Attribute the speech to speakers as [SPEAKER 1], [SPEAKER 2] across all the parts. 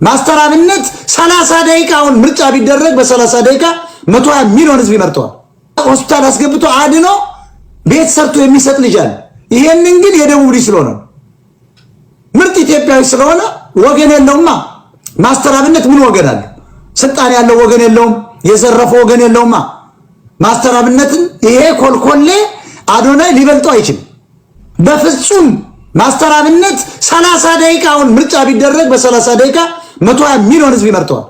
[SPEAKER 1] ማስተራብነት 30 ደቂቃውን ምርጫ ቢደረግ በ30 ደቂቃ 120 ሚሊዮን ህዝብ ይመርጠዋል። ሆስፒታል አስገብቶ አድኖ ቤት ሰርቶ የሚሰጥ ልጅ አለ። ይሄንን ግን የደቡብ ልጅ ስለሆነ ምርጥ ኢትዮጵያዊ ስለሆነ ወገን የለውማ። ማስተራብነት ምን ወገን አለ? ስልጣን ያለው ወገን የለውም። የዘረፈው ወገን የለውማ። ማስተራብነትን ይሄ ኮልኮሌ አዶናይ ሊበልጠው አይችልም በፍጹም። ማስተራብነት 30 ደቂቃውን ምርጫ ቢደረግ በ30 ደቂቃ 120 ሚሊዮን ህዝብ ይመርጠዋል።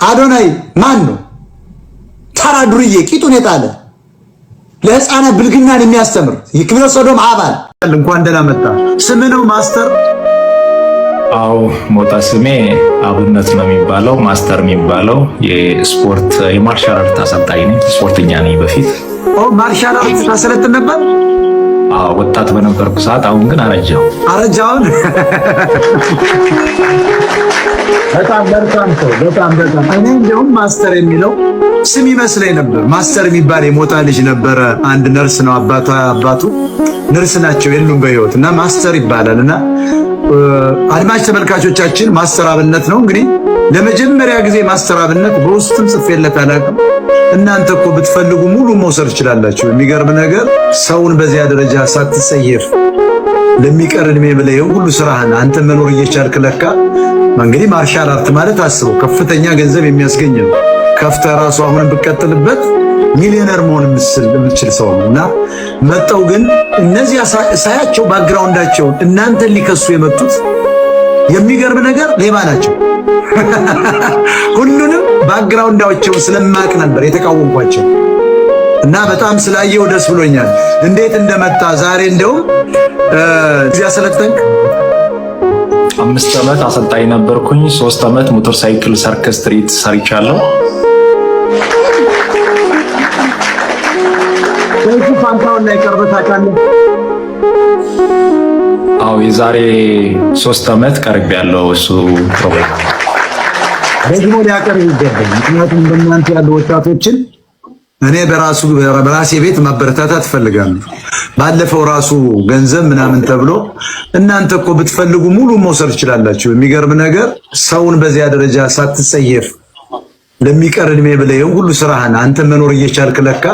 [SPEAKER 1] አዶናይ ማን ነው? ተራ ዱርዬ ቂጡን የጣለ ለህፃናት ብልግናን የሚያስተምር የክብረ ሰዶም አባል። እንኳን ደህና መጣ። ስም ነው ማስተር?
[SPEAKER 2] አው ሞታ ስሜ አብነት ነው የሚባለው። ማስተር የሚባለው የስፖርት የማርሻል አርት አሰልጣኝ ነኝ። ስፖርተኛ ነኝ በፊት።
[SPEAKER 1] ማርሻል አርት ታሰለጥን ነበር?
[SPEAKER 2] አዎ ወጣት በነበርኩ ሰዓት። አሁን ግን አረጃው።
[SPEAKER 1] በጣም እኔ እንደውም ማስተር የሚለው ስም ይመስለኝ ነበር። ማስተር የሚባል የሞታ ልጅ ነበረ። አንድ ነርስ ነው አባቱ ነርስ ናቸው የሉም በህይወት እና ማስተር ይባላልና አድማጭ ተመልካቾቻችን ማስተራብነት ነው እንግዲህ ለመጀመሪያ ጊዜ ማስተራብነት በውስጥም ጽፌለት አላውቅም። እናንተ እኮ ብትፈልጉ ሙሉ መውሰድ ትችላላችሁ። የሚገርም ነገር ሰውን በዚያ ደረጃ ሳትጸየፍ ለሚቀር እድሜ ብለህ ሁሉ ስራህን አንተ መኖር እየቻልክ ለካ እንግዲህ ማርሻል አርት ማለት አስበው ከፍተኛ ገንዘብ የሚያስገኝ ነው። ከፍተህ ራሱ አሁንም ብትቀጥልበት ሚሊዮነር መሆን የምትችል ሰው ነውና መጣው። ግን እነዚህ ሳያቸው ባክግራውንዳቸው እናንተን ሊከሱ የመጡት የሚገርም ነገር ሌባ ናቸው። ሁሉንም ባክግራውንዳቸው ስለማቅ ነበር የተቃወምኳቸው እና በጣም ስላየው ደስ ብሎኛል። እንዴት እንደመጣ ዛሬ እንደውም እዚያ ሰለጠንክ?
[SPEAKER 2] 5 ዓመት አሰልጣኝ ነበርኩኝ። 3 ዓመት ሞተር ሳይክል ሰርከስ ስትሪት ሰርቻለሁ።
[SPEAKER 1] ወይስ ፋንታውን ላይ ቀርበታ ካለ?
[SPEAKER 2] አው የዛሬ 3 ዓመት ቀርቤያለሁ። እሱ ፕሮግራም
[SPEAKER 1] ደግሞ ሊያቀርብ ይገባል። ምክንያቱም እንደናንተ ያሉ ወጣቶችን እኔ በራሴ ቤት ማበረታታት ፈልጋለሁ። ባለፈው ራሱ ገንዘብ ምናምን ተብሎ እናንተ እኮ ብትፈልጉ ሙሉ መውሰድ ትችላላችሁ። የሚገርም ነገር ሰውን በዚያ ደረጃ ሳትጸየፍ ለሚቀር እድሜ ብለህ ሁሉ ስራህን አንተ መኖር እየቻልክ ለካ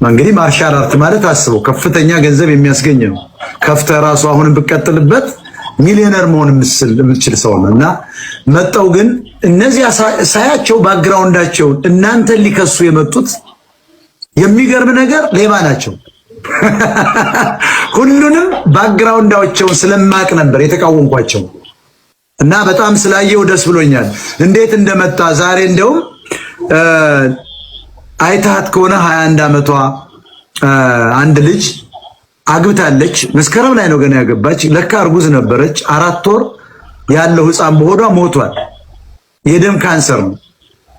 [SPEAKER 1] እንግዲህ ማርሻል አርት ማለት አስበው ከፍተኛ ገንዘብ የሚያስገኝ ነው። ከፍተህ ራሱ አሁንም ብትቀጥልበት ሚሊዮነር መሆን የምትችል ሰው ነውና መጣው። ግን እነዚህ ሳያቸው ባክግራውንዳቸው እናንተን ሊከሱ የመጡት የሚገርም ነገር ሌባ ናቸው። ሁሉንም ባክግራውንዳቸው ስለማቅ ነበር የተቃወምኳቸው እና በጣም ስላየው ደስ ብሎኛል። እንዴት እንደመጣ ዛሬ እንደውም አይታት ከሆነ 21 ዓመቷ አንድ ልጅ አግብታለች። መስከረም ላይ ነው ገና ያገባች። ለካ እርጉዝ ነበረች። 4 ወር ያለው ህፃን በሆዷ ሞቷል። የደም ካንሰር ነው።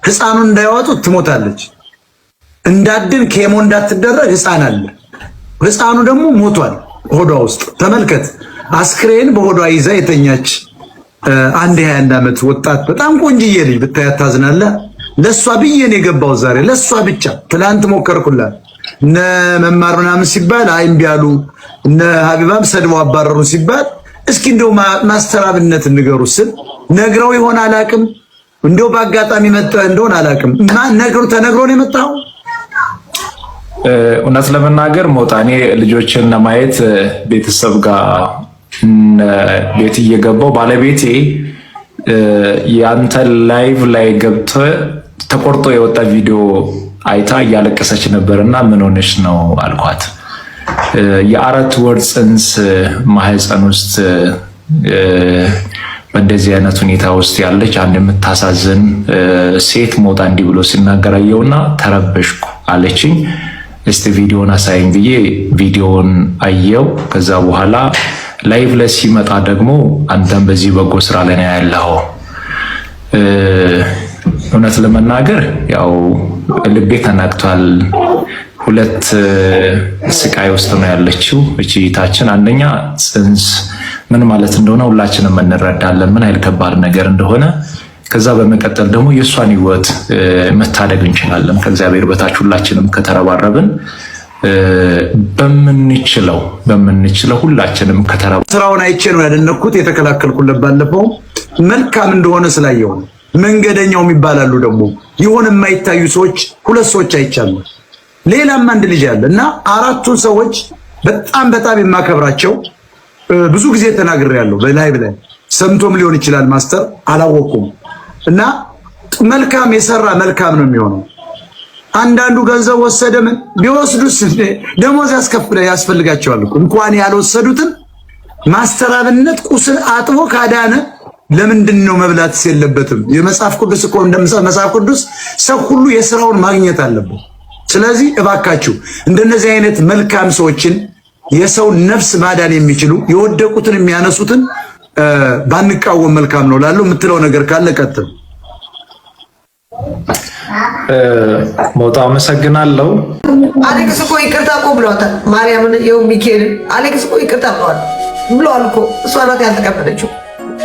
[SPEAKER 1] ህፃኑን እንዳያወጡት ትሞታለች። እንዳድን ኬሞ እንዳትደረግ ህፃን አለ። ህፃኑ ደግሞ ሞቷል ሆዷ ውስጥ። ተመልከት፣ አስክሬን በሆዷ ይዛ የተኛች አንድ 21 ዓመት ወጣት በጣም ቆንጅዬ ልጅ ብታያት ታዝናለህ። ለሷ ብዬ ነው የገባው ዛሬ ለሷ ብቻ። ትላንት ሞከርኩላት እነ መማር ምናምን ሲባል አይምቢ አሉ። እነ ሀቢባም ሰድበው አባረሩ ሲባል እስኪ እንደው ማስተራብነት ንገሩ ስል ነግረው ይሆን አላቅም። እንደው በአጋጣሚ መጣ እንደሆነ አላቅም። ነግሩ ተነግሮ ነው የመጣው።
[SPEAKER 2] እውነት ለመናገር ሞታ እኔ ልጆችን ለማየት ቤተሰብ ጋር ቤት እየገባው ባለቤቴ ያንተ ላይቭ ላይ ገብቶ ተቆርጦ የወጣ ቪዲዮ አይታ እያለቀሰች ነበርና ምን ሆነሽ ነው አልኳት። የ4 ወር ጽንስ ማህፀን ውስጥ በእንደዚህ አይነት ሁኔታ ውስጥ ያለች አንድ የምታሳዝን ሴት ሞታ እንዲህ ብሎ ሲናገራየውና ተረበሽኩ አለችኝ። እስቲ ቪዲዮን አሳይኝ ብዬ ቪዲዮን አየው። ከዛ በኋላ ላይቭ ላይ ሲመጣ ደግሞ አንተም በዚህ በጎ ስራ ላይ ነው ያለው። እውነት ለመናገር ያው ልቤ ተናግቷል። 2 ስቃይ ውስጥ ነው ያለችው እቺታችን። አንደኛ ጽንስ ምን ማለት እንደሆነ ሁላችንም እንረዳለን፣ ምን አይል ከባድ ነገር እንደሆነ። ከዛ በመቀጠል ደግሞ የእሷን ህይወት መታደግ እንችላለን ከእግዚአብሔር በታች ሁላችንም ከተረባረብን በምንችለው ሁላችንም ከተረባረብን።
[SPEAKER 1] ስራውን አይቼ ነው ያደነኩት የተከላከልኩለት። ባለፈው መልካም እንደሆነ ስላየው መንገደኛው የሚባላሉ ደግሞ የሆነ የማይታዩ ሰዎች ሁለት ሰዎች አይቻሉ። ሌላም አንድ ልጅ አለ እና አራቱን ሰዎች በጣም የማከብራቸው ብዙ ጊዜ ተናግሬያለሁ። በላይቭ ላይ ሰምቶም ሊሆን ይችላል ማስተር አላወቁም። እና መልካም የሰራ መልካም ነው የሚሆነው። አንዳንዱ ገንዘብ ወሰደ ምን ቢወስዱስ ደሞዝ ያስፈልጋቸዋል። እንኳን ያልወሰዱትን ማስተር አብነት ቁስል አጥቦ ካዳነ ለምንድን ነው መብላትስ የለበትም? የመጽሐፍ ቅዱስ እኮ መጽሐፍ ቅዱስ ሰው ሁሉ የሥራውን ማግኘት አለበት። ስለዚህ እባካችሁ እንደነዚህ አይነት መልካም ሰዎችን የሰው ነፍስ ማዳን የሚችሉ የወደቁትን የሚያነሱትን ባንቃወም መልካም ነው ላለው የምትለው ነገር ካለ ቀጥል።
[SPEAKER 2] ሞታ አመሰግናለሁ።
[SPEAKER 3] አሌክስ እኮ ይቅርታ እኮ ብሏታል። ማርያምን ይኸው ሚካኤል አሌክስ እኮ ይቅርታ ብሏል እኮ እሷ ናት ያልተቀበለችው።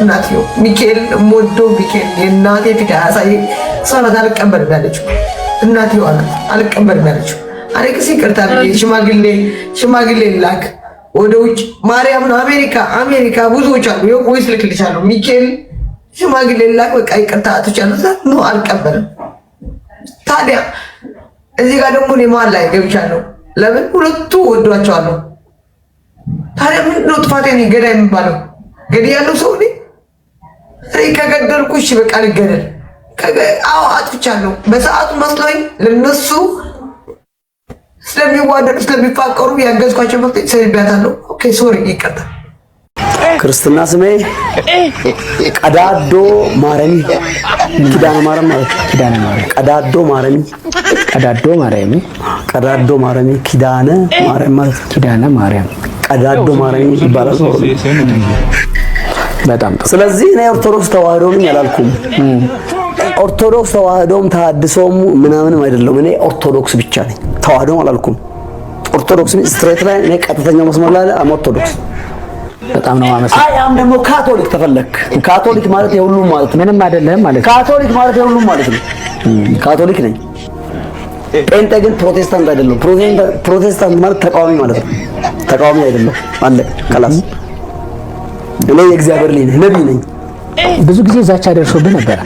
[SPEAKER 3] እናትዮ ሚካኤል ሞዶ ሚካኤል የእናቴ ፊት ያሳይ እሷ ናት አልቀበልም ያለችው። እናትዮ አልቀበልም ያለችው። አሌክስ ይቅርታ ሽማግሌ ላክ ወደ ውጭ ማርያምን አሜሪካ ብዙዎች አሉ። ይኸው ወይስ ልክልሻለሁ ሚካኤል ሽማግሌ ላክ በቃ ይቅርታ አትቻለሁ ነው አልቀበልም። ታዲያ እዚህ ጋር ደግሞ እኔ መሀል ላይ ገብቻለሁ። ለምን ሁለቱ ወዷቸዋለሁ። ታዲያ ምንድን ነው ጥፋቴ? እኔ ገዳይ የሚባለው ገድያለሁ ሰው እኔ ከገደልኩ እሺ በቃ ልገደል። አዎ አጥፍቻለሁ። በሰዓቱ መስሎኝ ለነሱ ስለሚዋደዱ ስለሚፋቀሩ ያገዝኳቸው መፍትሄ ሰብያታለሁ። ኦኬ ሶሪ ይቅርታ።
[SPEAKER 4] ክርስትና ስሜ ቀዳዶ ማረሚ ኪዳነ ማርያም ማለት ኪዳነ ማርያም ቀዳዶ ማረሚ ኪዳነ ማርያም ማለት ኪዳነ ማርያም ቀዳዶ ማረሚ ይባላል። በጣም ስለዚህ እኔ ኦርቶዶክስ ተዋህዶ ነኝ አላልኩም። ኦርቶዶክስ ተዋህዶም ተሐድሶም ምናምንም አይደለም። እኔ ኦርቶዶክስ ብቻ ነኝ፣ ተዋህዶም አላልኩም። ኦርቶዶክስ ስትሬት ላይ እኔ ቀጥተኛው መስመር ላይ ኦርቶዶክስ በጣም ነው ማለት። አያም ደግሞ ካቶሊክ ተፈለክ ካቶሊክ ማለት የሁሉም ማለት ምንም አይደለም ማለት ካቶሊክ ማለት የሁሉም ማለት ነው። ካቶሊክ ነኝ። ጴንጤ ግን ፕሮቴስታንት አይደለም። ፕሮቴስታንት ማለት ተቃዋሚ ማለት ነው። ተቃዋሚ አይደለም አለ ከላስ እኔ የእግዚአብሔር ልጅ ነኝ፣ ነብይ ነኝ። ብዙ ጊዜ ዛቻ ደርሶብህ ነበር።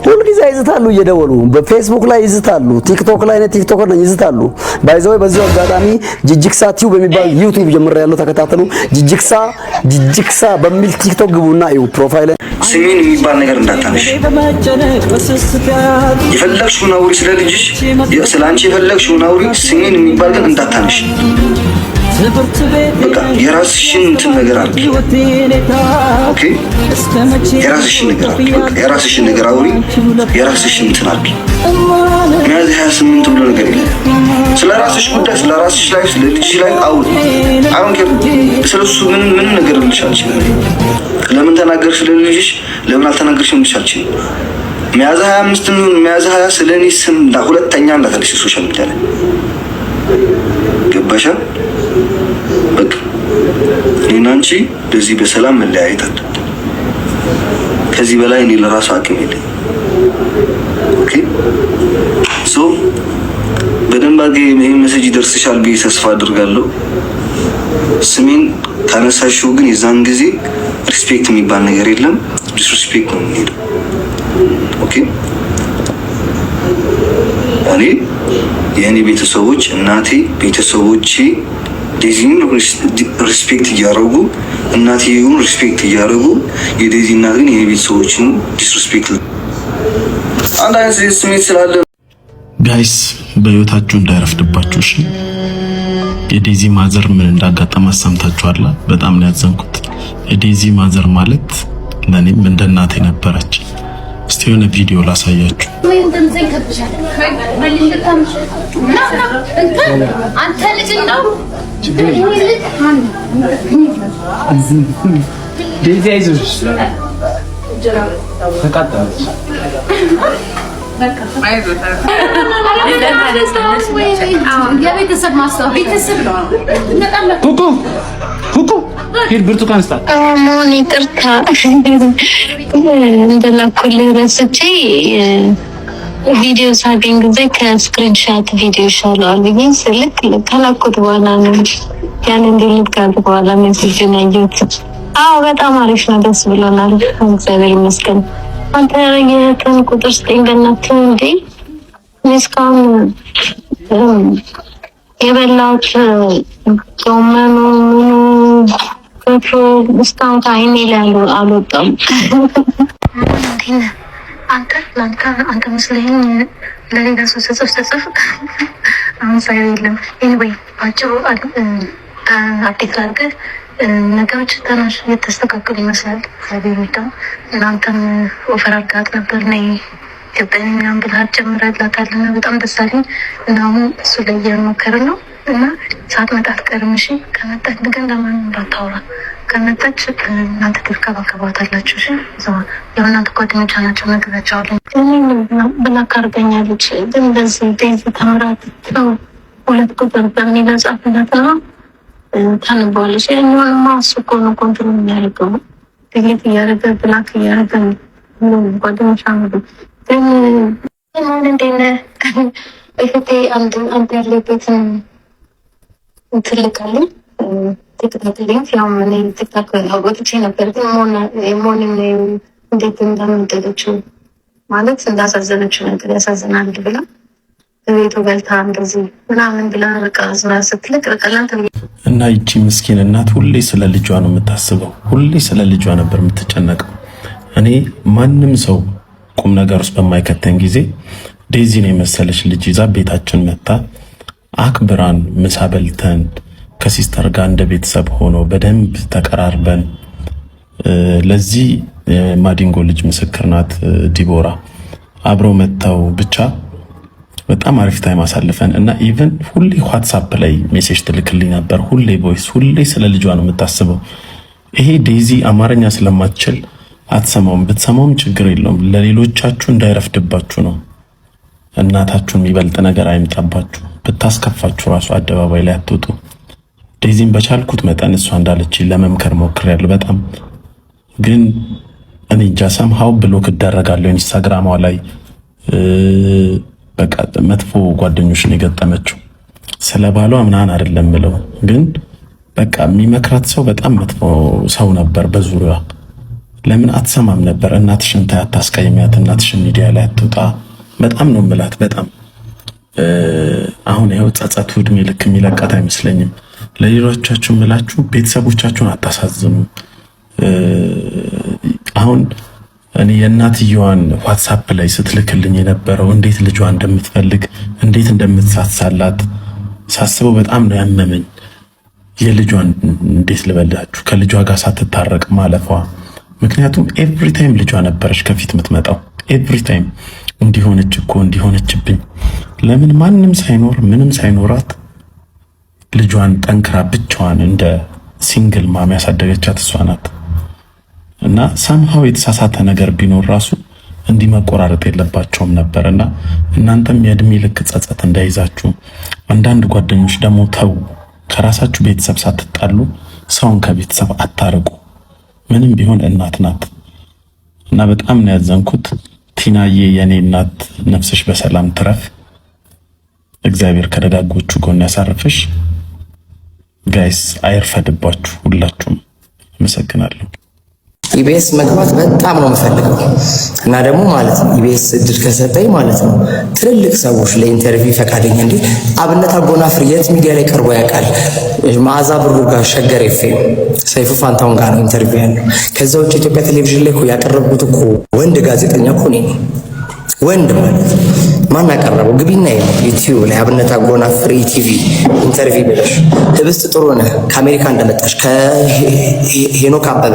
[SPEAKER 4] ሁሉ ጊዜ ይዝታሉ፣ እየደወሉ በፌስቡክ ላይ ይዝታሉ፣ ቲክቶክ ላይ ነው ቲክቶከር ነኝ ይዝታሉ። ባይዘው በዚሁ አጋጣሚ ጂጂክሳ ቲዩብ በሚባል ዩቲዩብ ጀምሬያለሁ፣ ተከታተሉ። ጂጂክሳ በሚል ቲክቶክ ግቡና እዩ ፕሮፋይል።
[SPEAKER 5] ስሜን የሚባል ነገር እንዳታነሽ። የፈለግሽውን አውሪ ስለ ልጅሽ፣ ስለ አንቺ የፈለግሽውን አውሪ። ስሜን የሚባል ግን እንዳታነሽ። በቃ የራስሽን እንትን ነገር አለ። ኦኬ የራስሽን ነገር አለ። በቃ የራስሽን ነገር አውሪ። የራስሽን እንትን አለ። ሚያዝያ 28 ብሎ ነገር የለም። ስለ ራስሽ ጉዳይ፣ ስለ ራስሽ ላይፍ፣ ስለ ልጅሽ ላይፍ አውሪ። አሁን ስለሱ ምን ነገር ልሻልሽ? ለምን ተናገርሽ? ስለ ልጅሽ ለምን አልተናገርሽም? ልሻልሽ ሚያዝያ 25 ነው ሚያዝያ 20 ስለኔ ስም ሁለተኛ እንዳታለሽ ሶሻል ሚዲያ ላይ ገባሻ? በቃ እኔና አንቺ በዚህ በሰላም መለያየት አለብን። ከዚህ በላይ እኔ ለራሱ አቅም የለኝም። ኦኬ ሶ በደንብ አድርጌ ይሄን ሜሴጅ ይደርስሻል ብዬ ተስፋ አድርጋለሁ። ስሜን ካነሳሽው ግን የዛን ጊዜ ሪስፔክት የሚባል ነገር የለም፣ ዲስሪስፔክት ነው የሚሄደው። ኦኬ እኔ የእኔ ቤተሰቦች እናቴ ቤተሰቦቼ ዴዚን ሪስፔክት እያደረጉ እናቴውን ሪስፔክት እያደረጉ የዴዚ እናት ግን የኔ ቤተሰቦችን ዲስሪስፔክት አንድ አይነት ስሜት ስላለ
[SPEAKER 6] ጋይስ በህይወታችሁ እንዳይረፍድባችሁ እሺ። የዴዚ ማዘር ምን እንዳጋጠማት ሰምታችኋል። በጣም ነው ያዘንኩት። የዴዚ ማዘር ማለት ለኔም እንደ እናቴ ነበረች። እስቲ የሆነ ቪዲዮ ላሳያችሁ።
[SPEAKER 7] ዴዚ አይዞሽ ተቃጠለች። የቤተሰብ ማስተዋወቅ ቤተሰብ ነው። ኩኩ ሂድ ብርቱካን ስጣት።
[SPEAKER 8] ማን ይቅርታ እንደላኩልህ ረስቼ ቪዲዮ ሳገኝ ጊዜ ከስክሪንሻት ቪዲዮ ይሻላል ብዬ ስልክ ከላኩት በኋላ ነው ያን እንዲልክ ካለ በኋላ ሜሴጅ ያየሁት። አዎ በጣም አሪፍ ነው፣ ደስ ብሎናል። እግዚአብሔር ይመስገን። አንተ የከን ቁጥር ስጠኝ በእናትህ እንዴ። እስካሁን የበላሁት ጎመኑ ከቶ እስካሁን ከዓይኔ ላይ አልወጣም። አንተ መስለኝ ለሌላ ሰው ተጽፍ አሁን ሳይው የለም። ኤኒዌይ ባጭሩ አፕዴት ላድርግህ። ነገሮች ትንሽ የተስተካከሉ ይመስላል። እግዚአብሔር ይመስገን። እናንተም ኦፈር አድርጋት ነበር ነይ ኢትዮጵያን ምናምን ብለሃት ጀምረላታልና በጣም ደስ አለኝ። እና አሁን እሱ ላይ እየሞከርን ነው እና ሳትመጣ አትቀርም። እሺ ከመጣች ግን ለማንም እንዳታወራ። ከመጣች እናንተ ትከባከባታላችሁ። እሺ ያው እናንተ ጓደኞቿ ናቸው፣ ነግራቸዋለሁ። ብላክ አድርገኛለች። ግን በዚህ ዴዚ ተምራት ነው 2 ቁጥር በሚለው ጻፍላት ነው ታንባለች። ያኛውንማ እሱ እኮ ነው ኮንትሮል የሚያደርገው። ዲሊት እያደረገ ብላክ እያደረገ ነው ጓደኞቿ ነው። ግን እንዴት ነህ? እህቴ አንድ ያለበትን ትልካለኝ ትክታክልኝ። ያው እኔ ቲክታክ ወጥቼ ነበር፣ ግን ሞርኒንግ ላይ እንዴት እንዳመደለችው ማለት እንዳሳዘነችው ነገር ያሳዝናል ብላ ቤቱ በልታ እንደዚህ ምናምን ብላ በቃ ዝራ ስትልቅ በቀላል
[SPEAKER 6] እና ይቺ ምስኪን እናት ሁሌ ስለ ልጇ ነው የምታስበው። ሁሌ ስለ ልጇ ነበር የምትጨነቀው። እኔ ማንም ሰው ቁም ነገር ውስጥ በማይከተን ጊዜ ዴዚን የመሰለች ልጅ ይዛ ቤታችን መጣ አክብራን ምሳ በልተን ከሲስተር ጋር እንደ ቤተሰብ ሆኖ በደንብ ተቀራርበን ለዚህ ማዲንጎ ልጅ ምስክር ናት ዲቦራ አብረው መተው ብቻ በጣም አሪፍ ታይም አሳልፈን እና ኢቭን ሁሌ ዋትስአፕ ላይ ሜሴጅ ትልክልኝ ነበር። ሁሌ ቮይስ፣ ሁሌ ስለ ልጇ ነው የምታስበው። ይሄ ዴዚ አማርኛ ስለማትችል አትሰማውም። ብትሰማውም ችግር የለውም። ለሌሎቻችሁ እንዳይረፍድባችሁ ነው። እናታችሁን የሚበልጥ ነገር አይምጣባችሁ። ብታስከፋችሁ ራሱ አደባባይ ላይ አትወጡ። ዴዚን በቻልኩት መጠን እሷ እንዳለች ለመምከር ሞክሬያለሁ። በጣም ግን እኔ እንጃ ሰምሃው ብሎክ እደረጋለሁ ኢንስታግራሟ ላይ በቃ መጥፎ ጓደኞች ነው የገጠመችው። ስለ ባሏ ምናምን አይደለም ብለው ግን በቃ የሚመክራት ሰው በጣም መጥፎ ሰው ነበር በዙሪያዋ። ለምን አትሰማም ነበር? እናትሽን አታስቀይሚያት፣ እናትሽን ሚዲያ ላይ አትውጣ። በጣም ነው የምላት። በጣም አሁን ያው ጸጸቱ እድሜ ልክ የሚለቃት አይመስለኝም። ለሌሎቻችሁ የምላችሁ ቤተሰቦቻችሁን አታሳዝኑ። አሁን እኔ የእናትየዋን ዋትስአፕ ላይ ስትልክልኝ የነበረው እንዴት ልጇ እንደምትፈልግ እንዴት እንደምትሳሳላት ሳስበው በጣም ነው ያመመኝ። የልጇን እንዴት ልበላችሁ ከልጇ ጋር ሳትታረቅ ማለፏ። ምክንያቱም ኤቭሪ ታይም ልጇ ነበረች ከፊት የምትመጣው። ኤቭሪ ታይም እንዲሆነችብኝ። ለምን ማንም ሳይኖር ምንም ሳይኖራት ልጇን ጠንክራ ብቻዋን እንደ ሲንግል ማም ያሳደገቻት እሷ ናት። እና ሳምሃው የተሳሳተ ነገር ቢኖር ራሱ እንዲህ መቆራረጥ የለባቸውም ነበርና እናንተም የእድሜ ልክ ጸጸት እንዳይዛችሁ። አንዳንድ ጓደኞች ደግሞ ተው፣ ከራሳችሁ ቤተሰብ ሳትጣሉ ሰውን ከቤተሰብ አታርቁ። ምንም ቢሆን እናት ናት። እና በጣም ነው ያዘንኩት። ቲናዬ የኔ እናት ነፍስሽ በሰላም ትረፍ። እግዚአብሔር ከደጋጎቹ ጎን ያሳርፍሽ። ጋይስ አይርፈድባችሁ ሁላችሁም። አመሰግናለሁ።
[SPEAKER 9] ኢቢኤስ መግባት በጣም ነው የምፈልገው እና ደግሞ ማለት ነው ኢቢኤስ እድል ከሰጠኝ ማለት ነው ትልልቅ ሰዎች ለኢንተርቪው ፈቃደኛ እንዴ አብነት አጎናፍር የት ሚዲያ ላይ ቀርቦ ያውቃል? መዓዛ ብሩ ጋር ሸገር ኤፍኤም ሰይፉ ፋንታውን ጋር ነው ኢንተርቪው ያለው። ከዛ ውጭ ኢትዮጵያ ቴሌቪዥን ላይ እኮ ያቀረብኩት እኮ ወንድ ጋዜጠኛ እኮ ነኝ። ወንድ ማለት ማን አቀረበው? ግቢና ዩቲዩብ ላይ አብነት አጎናፍር ኢቲቪ ኢንተርቪው ብለሽ ህብስት ጥሩ ነህ ከአሜሪካ እንደመጣሽ ከሄኖክ አበበ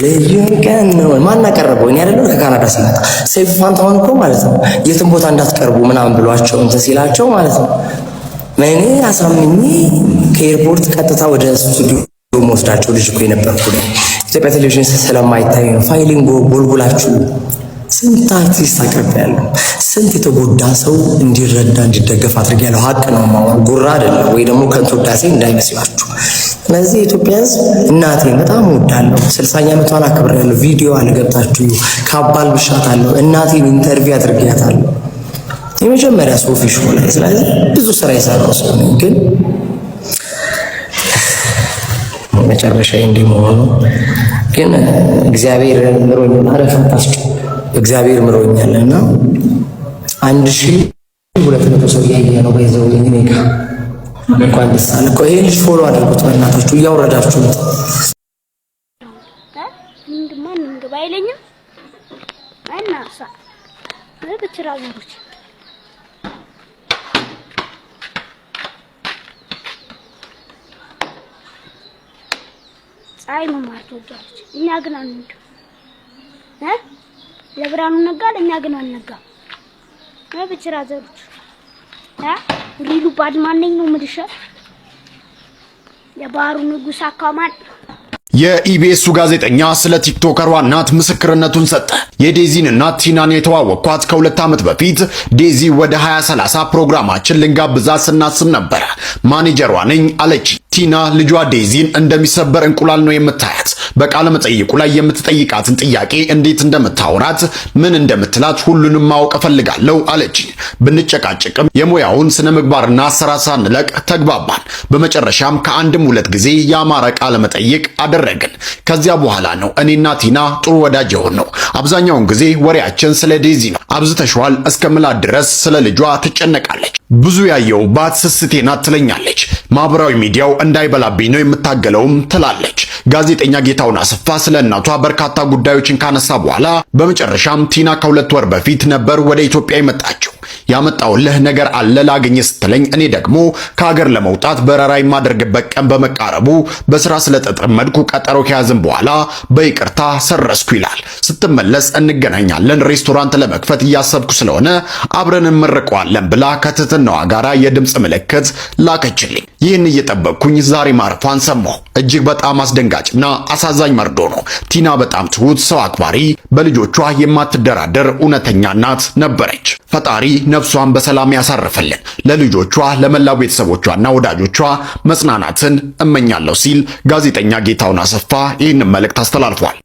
[SPEAKER 9] ልዩ ቀን ነው ማን አቀረበው? እኔ አይደለም ከካናዳ ሲመጣ ሰይፉ ፋንታውን እኮ ማለት ነው የትም ቦታ እንዳትቀርቡ ምናምን ብሏቸው እንትን ሲላቸው ማለት ነው እኔ አሳምኜ ከኤርፖርት ቀጥታ ወደ ስቱዲዮ መወስዳቸው ልጅ እኮ የነበርኩ ነው። ኢትዮጵያ ቴሌቪዥን ስለማይታይ ነው ፋይሊንግ ጎልጉላችሁ ስንት አርቲስት አቅርቤያለሁ። ስንት የተጎዳ ሰው እንዲረዳ እንዲደገፍ አድርጌያለሁ። ሀቅ ነው ማወቅ ጉራ አይደለም ወይ ደግሞ ከንቱ ውዳሴ እንዳይመስላችሁ። ስለዚህ የኢትዮጵያ ሕዝብ እናቴን በጣም እወዳለሁ። 60ኛ ዓመቷን አክብሬያለሁ። ቪዲዮ አልገብታችሁ ካባል ብሻታለሁ። እናቴን ኢንተርቪው አድርጌያታለሁ የመጀመሪያ ሶፊ ሾው ላይ። ስለዚህ ብዙ ስራ የሰራው ሰው ነኝ። ግን መጨረሻዬ እንዲመሆኑ ግን እግዚአብሔር ምሮኛል። አረፈታስ እግዚአብሔር ምሮኛልና 1200 ሰው ያየ ነው በይዘው እኔ ጋር እንኳን ደስ አለ እኮ። ይሄ ልጅ ፎሎ አድርጉት በእናታችሁ እያወረዳችሁ ነው።
[SPEAKER 10] ምንድነው እንግባ አይለኝም አይናሳ በትራዘሮች ፀሐይ መማር ትወዳለች። እኛ ግን አንወድም ለብርሃኑ ነጋ ለእኛ ግን አንነጋም። በትራዘሮች ሪሉ ባድማነኝ ነው የምልሻል። የባህሩ ንጉስ አካማን
[SPEAKER 11] የኢቢኤሱ ጋዜጠኛ ስለ ቲክቶከሯ እናት ምስክርነቱን ሰጠ። የዴዚን እናት ቲናን የተዋወቅኳት ከ2 ዓመት በፊት ዴዚ ወደ 2030 ፕሮግራማችን ልንጋብዛት ስናስብ ነበር። ማኔጀሯ ነኝ አለች። ቲና ልጇ ዴዚን እንደሚሰበር እንቁላል ነው የምታያት። በቃለ መጠይቁ ላይ የምትጠይቃትን ጥያቄ እንዴት እንደምታወራት ምን እንደምትላት ሁሉንም ማወቅ እፈልጋለሁ አለች። ብንጨቃጭቅም የሙያውን ስነ ምግባርና አሰራር ሳንለቅ ተግባባን። በመጨረሻም ከአንድም 2 ጊዜ ያማረ ቃለ መጠይቅ አደረግን። ከዚያ በኋላ ነው እኔና ቲና ጥሩ ወዳጅ የሆነው። አብዛኛውን ጊዜ ወሬያችን ስለ ዴዚ ነው። አብዝተሽዋል እስከምላት ድረስ ስለ ልጇ ትጨነቃለች። ብዙ ያየውባት ስስቴ ናት ትለኛለች። ማህበራዊ ሚዲያው እንዳይበላብኝ ነው የምታገለውም ትላለች። ጋዜጠኛ ጌታውን አሰፋ ስለ እናቷ በርካታ ጉዳዮችን ካነሳ በኋላ በመጨረሻም ቲና ከ2 ወር በፊት ነበር ወደ ኢትዮጵያ የመጣችው። ያመጣውልህ ነገር አለ ላገኘ ስትለኝ እኔ ደግሞ ከሀገር ለመውጣት በረራ የማደርግበት ቀን በመቃረቡ በስራ ስለተጠመድኩ ቀጠሮ ከያዝን በኋላ በይቅርታ ሰረስኩ ይላል። ስትመለስ እንገናኛለን፣ ሬስቶራንት ለመክፈት እያሰብኩ ስለሆነ አብረን እንመርቀዋለን ብላ ከትህትናዋ ጋራ የድምጽ ምልክት ላከችልኝ። ይህን እየጠበቅኩኝ ዛሬ ማረፏን ሰማሁ። እጅግ በጣም አስደንጋጭና አሳዛኝ መርዶ ነው። ቲና በጣም ትሁት፣ ሰው አክባሪ፣ በልጆቿ የማትደራደር እውነተኛ እናት ነበረች። ፈጣሪ ነፍሷን በሰላም ያሳርፍልን። ለልጆቿ ለመላው ቤተሰቦቿና ወዳጆቿ መጽናናትን እመኛለሁ ሲል ጋዜጠኛ ጌታውን አሰፋ ይህንን መልእክት አስተላልፏል።